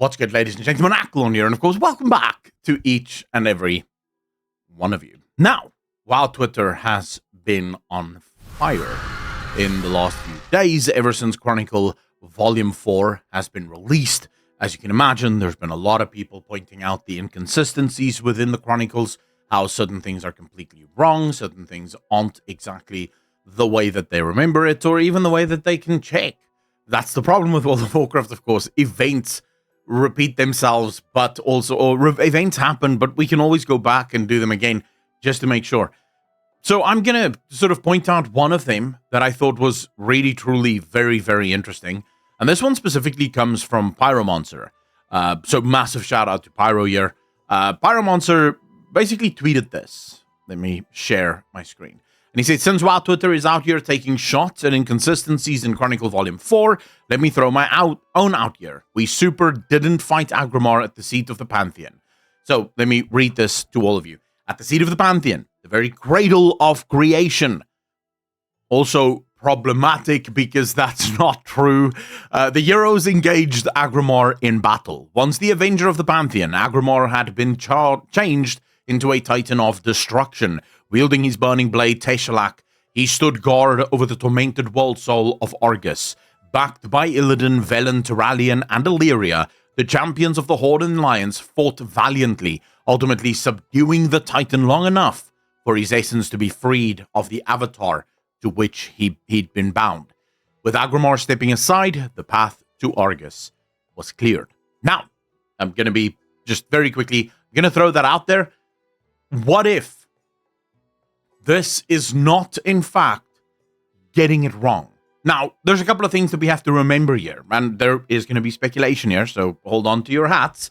What's good, ladies and gentlemen? Acklon here, and of course, welcome back to each and every one of you. Now, while Twitter has been on fire in the last few days, ever since Chronicle Volume 4 has been released, as you can imagine, there's been a lot of people pointing out the inconsistencies within the Chronicles, how certain things are completely wrong, certain things aren't exactly the way that they remember it, or even the way that they can check. That's the problem with World of Warcraft, of course. Events repeat themselves, but also events happen, but we can always go back and do them again just to make sure. So I'm going to sort of point out one of them that I thought was really, truly very, very interesting. And this one specifically comes from Pyromonster. So massive shout out to Pyro here. Pyromonster basically tweeted this. Let me share my screen. And he said, since WoW Twitter is out here taking shots at inconsistencies in Chronicle Volume 4, let me throw my own out here. We super didn't fight Agrimar at the seat of the Pantheon. So let me read this to all of you. At the seat of the Pantheon, the very cradle of creation. Also problematic because that's not true. The heroes engaged Agrimar in battle. Once the Avenger of the Pantheon, Agrimar had been changed into a Titan of Destruction. Wielding his burning blade, Teshalak, he stood guard over the tormented world soul of Argus. Backed by Illidan, Velen, Turalian, and Illyria, the champions of the Horde and Alliance fought valiantly, ultimately subduing the Titan long enough for his essence to be freed of the avatar to which he'd been bound. With Agrimar stepping aside, the path to Argus was cleared. Now, I'm going to be just very quickly, I'm going to throw that out there. What if this is not, in fact, getting it wrong? Now, there's a couple of things that we have to remember here, and there is going to be speculation here, so hold on to your hats.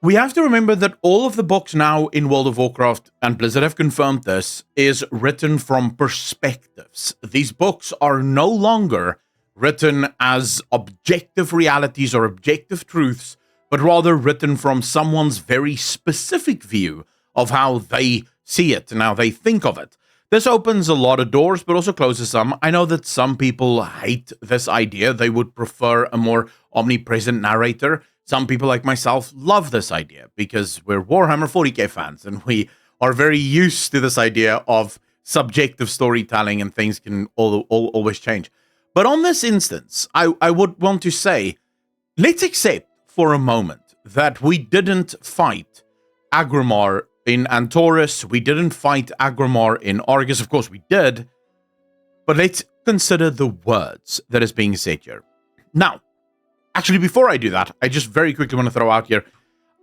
We have to remember that all of the books now in World of Warcraft, and Blizzard have confirmed this, is written from perspectives. These books are no longer written as objective realities or objective truths, but rather written from someone's very specific view of how they see it and how they think of it. This opens a lot of doors, but also closes some. I know that some people hate this idea. They would prefer a more omnipresent narrator. Some people like myself love this idea because we're Warhammer 40k fans and we are very used to this idea of subjective storytelling and things can always change. But on this instance, I would want to say, let's accept for a moment that we didn't fight Agrimar in Antorus, we didn't fight Agrimar in Argus. Of course, we did. But let's consider the words that is being said here. Now, actually, before I do that, I just very quickly want to throw out here,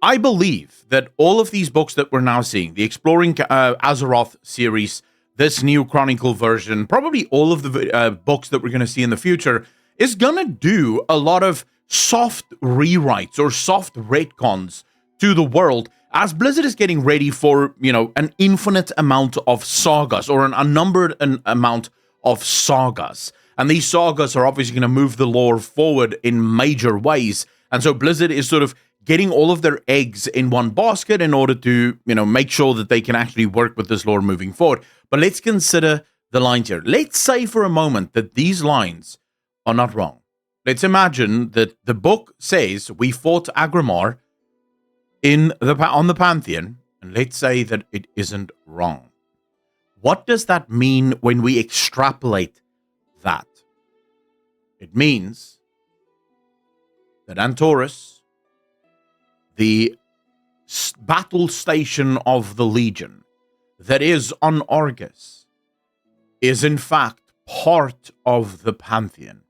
I believe that all of these books that we're now seeing, the Exploring Azeroth series, this new Chronicle version, probably all of the books that we're going to see in the future, is going to do a lot of soft rewrites or soft retcons to the world as Blizzard is getting ready for, an infinite amount of sagas or an unnumbered amount of sagas. And these sagas are obviously going to move the lore forward in major ways. And so Blizzard is sort of getting all of their eggs in one basket in order to, make sure that they can actually work with this lore moving forward. But let's consider the lines here. Let's say for a moment that these lines are not wrong. Let's imagine that the book says we fought Agrimar on the Pantheon, and let's say that it isn't wrong. What does that mean when we extrapolate that? It means that Antorus, the battle station of the Legion that is on Argus, is in fact part of the Pantheon.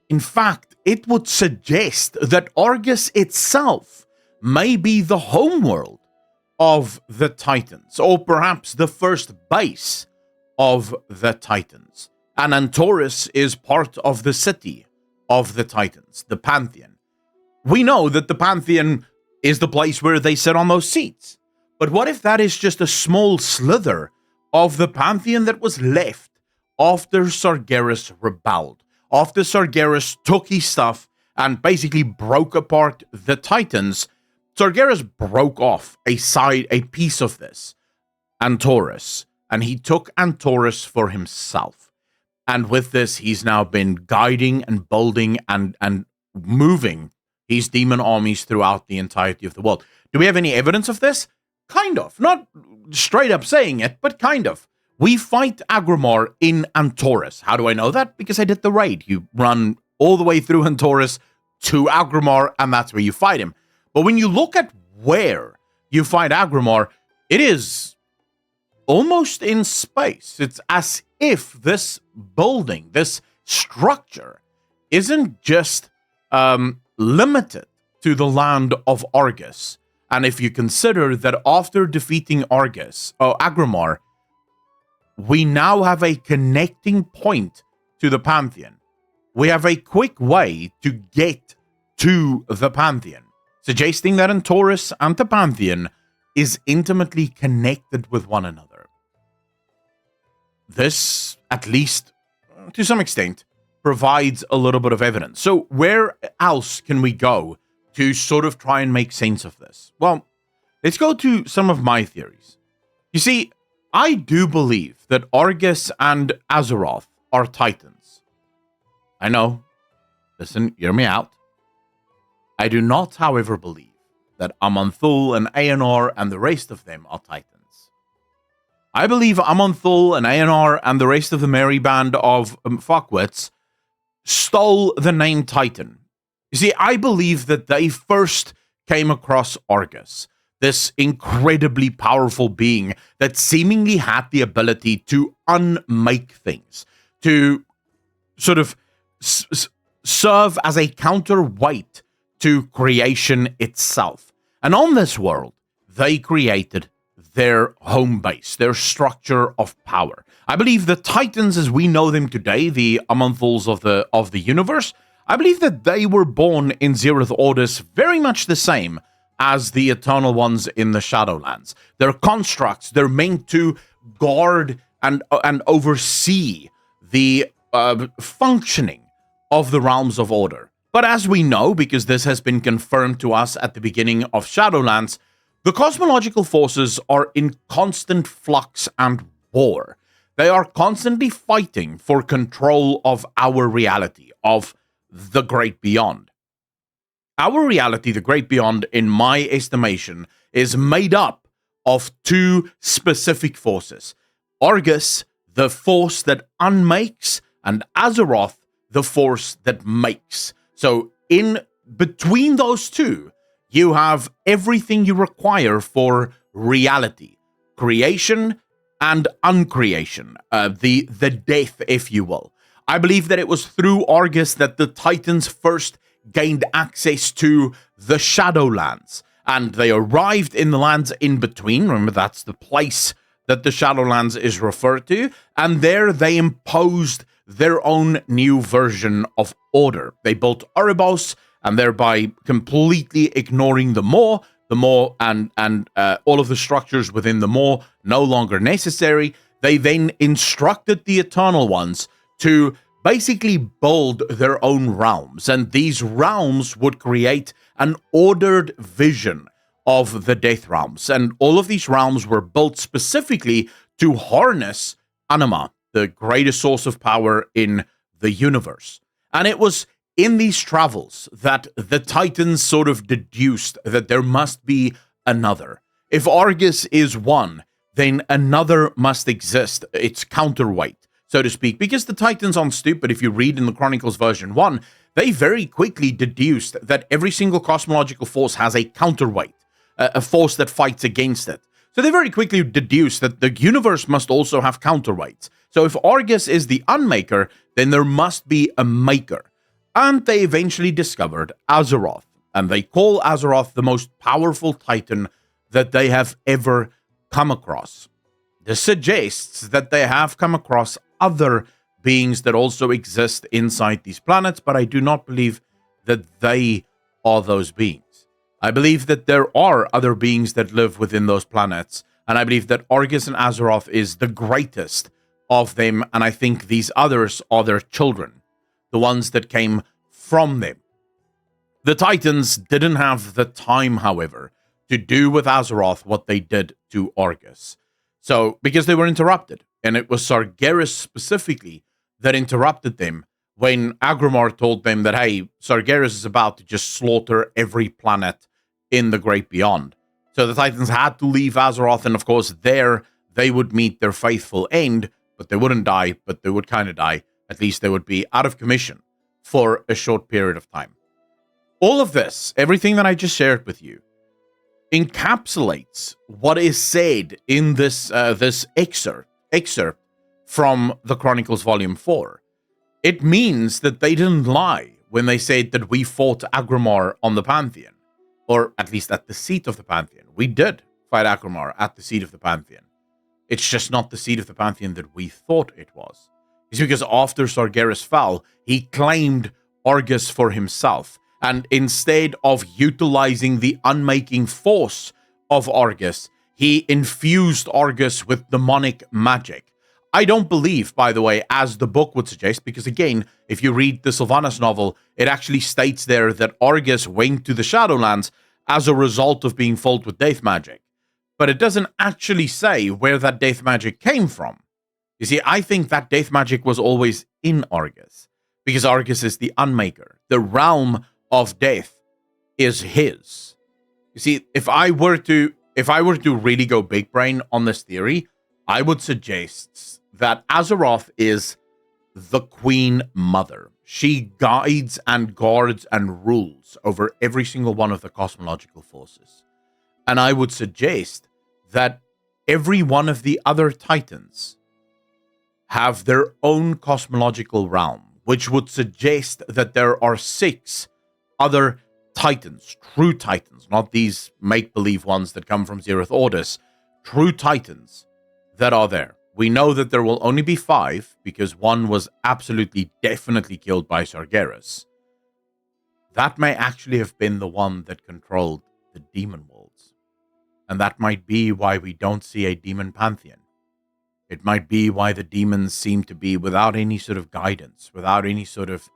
In fact, it would suggest that Argus itself may be the homeworld of the Titans, or perhaps the first base of the Titans. And Antorus is part of the city of the Titans, the Pantheon. We know that the Pantheon is the place where they sit on those seats. But what if that is just a small slither of the Pantheon that was left after Sargeras rebelled? After Sargeras took his stuff and basically broke apart the Titans, Sargeras broke off a piece of this, Antorus, and he took Antorus for himself. And with this, he's now been guiding and building and moving his demon armies throughout the entirety of the world. Do we have any evidence of this? Kind of. Not straight up saying it, but kind of. We fight Agrimar in Antorus. How do I know that? Because I did the raid. You run all the way through Antorus to Agrimar, and that's where you fight him. But when you look at where you fight Agrimar, it is almost in space. It's as if this building, this structure, isn't just limited to the land of Argus. And if you consider that after defeating Agrimar, we now have a connecting point to the Pantheon. We have a quick way to get to the Pantheon, suggesting that Antorus and the Pantheon is intimately connected with one another. This, at least to some extent, provides a little bit of evidence. So where else can we go to sort of try and make sense of this? Well, let's go to some of my theories. You see, I do believe that Argus and Azeroth are titans. I know. Listen, hear me out. I do not, however, believe that Aman'Thul and Aenar and the rest of them are titans. I believe Aman'Thul and Aenar and the rest of the merry band of fuckwits stole the name Titan. You see, I believe that they first came across Argus, this incredibly powerful being that seemingly had the ability to unmake things, to sort of serve as a counterweight to creation itself. And on this world, they created their home base, their structure of power. I believe the Titans, as we know them today, the Aman'Thuls of the universe, I believe that they were born in Zereth Ordis very much the same as the Eternal Ones in the Shadowlands. They're constructs. They're meant to guard and oversee the functioning of the realms of order. But as we know, because this has been confirmed to us at the beginning of Shadowlands, the cosmological forces are in constant flux and war. They are constantly fighting for control of our reality, of the Great Beyond. Our reality, the Great Beyond, in my estimation, is made up of two specific forces. Argus, the force that unmakes, and Azeroth, the force that makes. So in between those two, you have everything you require for reality, creation and uncreation, the death, if you will. I believe that it was through Argus that the Titans first gained access to the Shadowlands, and they arrived in the lands in between. Remember, that's the place that the Shadowlands is referred to, and there they imposed their own new version of order. They built Erebos, and thereby completely ignoring the Maw and all of the structures within the Maw no longer necessary. They then instructed the Eternal Ones to basically build their own realms, and these realms would create an ordered vision of the Death Realms, and all of these realms were built specifically to harness Anima, the greatest source of power in the universe. And it was in these travels that the Titans sort of deduced that there must be another. If Argus is one, then another must exist, its counterweight, so to speak, because the Titans aren't stupid. If you read in the Chronicles version 1, they very quickly deduced that every single cosmological force has a counterweight, a force that fights against it. So they very quickly deduced that the universe must also have counterweights. So if Argus is the unmaker, then there must be a maker. And they eventually discovered Azeroth, and they call Azeroth the most powerful Titan that they have ever come across. This suggests that they have come across other beings that also exist inside these planets, but I do not believe that they are those beings. I believe that there are other beings that live within those planets, and I believe that Argus and Azeroth is the greatest of them, and I think these others are their children, the ones that came from them. The Titans didn't have the time, however, to do with Azeroth what they did to Argus. So, because they were interrupted, and it was Sargeras specifically that interrupted them when Agramar told them that, hey, Sargeras is about to just slaughter every planet in the Great Beyond. So the Titans had to leave Azeroth, and of course there they would meet their faithful end, but they wouldn't die, but they would kind of die. At least they would be out of commission for a short period of time. All of this, everything that I just shared with you, encapsulates what is said in this excerpt from the Chronicles Volume 4. It means that they didn't lie when they said that we fought Agramar on the Pantheon, or at least at the seat of the Pantheon. We did fight Agramar at the seat of the Pantheon. It's just not the seat of the Pantheon that we thought it was. It's because after Sargeras fell, he claimed Argus for himself, and instead of utilizing the unmaking force of Argus, he infused Argus with demonic magic. I don't believe, by the way, as the book would suggest, because again, if you read the Sylvanas novel, it actually states there that Argus went to the Shadowlands as a result of being filled with death magic. But it doesn't actually say where that death magic came from. You see, I think that death magic was always in Argus, because Argus is the Unmaker. The realm of death is his. You see, if I were to really go big brain on this theory, I would suggest that Azeroth is the Queen Mother. She guides and guards and rules over every single one of the cosmological forces. And I would suggest that every one of the other Titans have their own cosmological realm, which would suggest that there are 6 other Titans, true Titans, not these make-believe ones that come from Zereth Ordis, true Titans that are there. We know that there will only be 5 because one was absolutely, definitely killed by Sargeras. That may actually have been the one that controlled the demon worlds. And that might be why we don't see a demon pantheon. It might be why the demons seem to be without any sort of guidance, without any sort of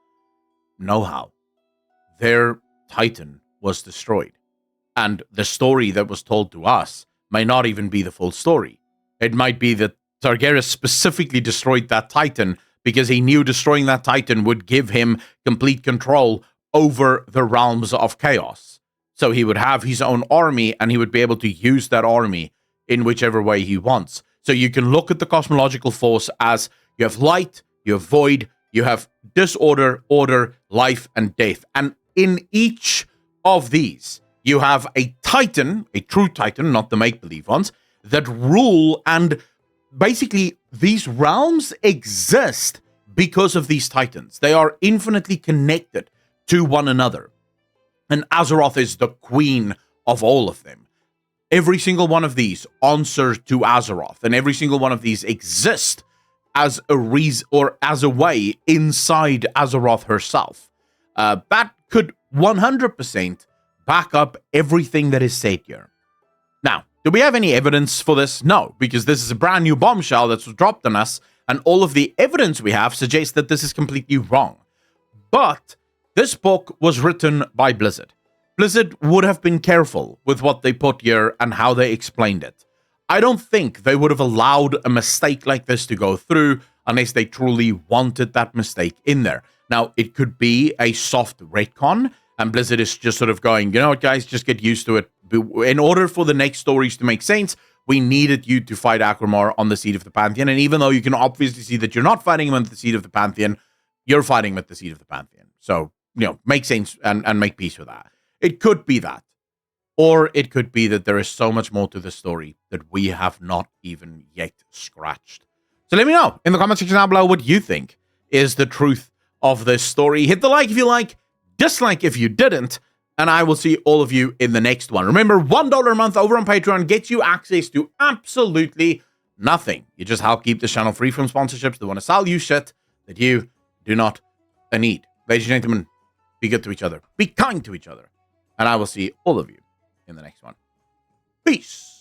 know-how. Their Titan was destroyed. And the story that was told to us may not even be the full story. It might be that Sargeras specifically destroyed that Titan because he knew destroying that Titan would give him complete control over the realms of chaos. So he would have his own army, and he would be able to use that army in whichever way he wants. So you can look at the cosmological force as you have light, you have void, you have disorder, order, life, and death. And in each of these, you have a Titan, a true Titan, not the make-believe ones, that rule, and basically these realms exist because of these Titans. They are infinitely connected to one another. And Azeroth is the queen of all of them. Every single one of these answer to Azeroth, and every single one of these exist as a reason or as a way inside Azeroth herself. That could 100% back up everything that is said here. Now, do we have any evidence for this? No, because this is a brand new bombshell that's dropped on us, and all of the evidence we have suggests that this is completely wrong. But this book was written by Blizzard. Blizzard would have been careful with what they put here and how they explained it. I don't think they would have allowed a mistake like this to go through unless they truly wanted that mistake in there. Now, it could be a soft retcon, and Blizzard is just sort of going, you know what, guys, just get used to it. In order for the next stories to make sense, we needed you to fight Akramar on the seat of the Pantheon, and even though you can obviously see that you're not fighting him at the seat of the Pantheon, you're fighting him at the seat of the Pantheon. So, make sense and make peace with that. It could be that. Or it could be that there is so much more to the story that we have not even yet scratched. So let me know in the comment section down below what you think is the truth of this story. Hit the like if you like, dislike if you didn't, and I will see all of you in the next one. Remember, $1 a month over on Patreon gets you access to absolutely nothing. You just help keep this channel free from sponsorships that want to sell you shit that you do not need. Ladies and gentlemen, be good to each other. Be kind to each other. And I will see all of you in the next one. Peace.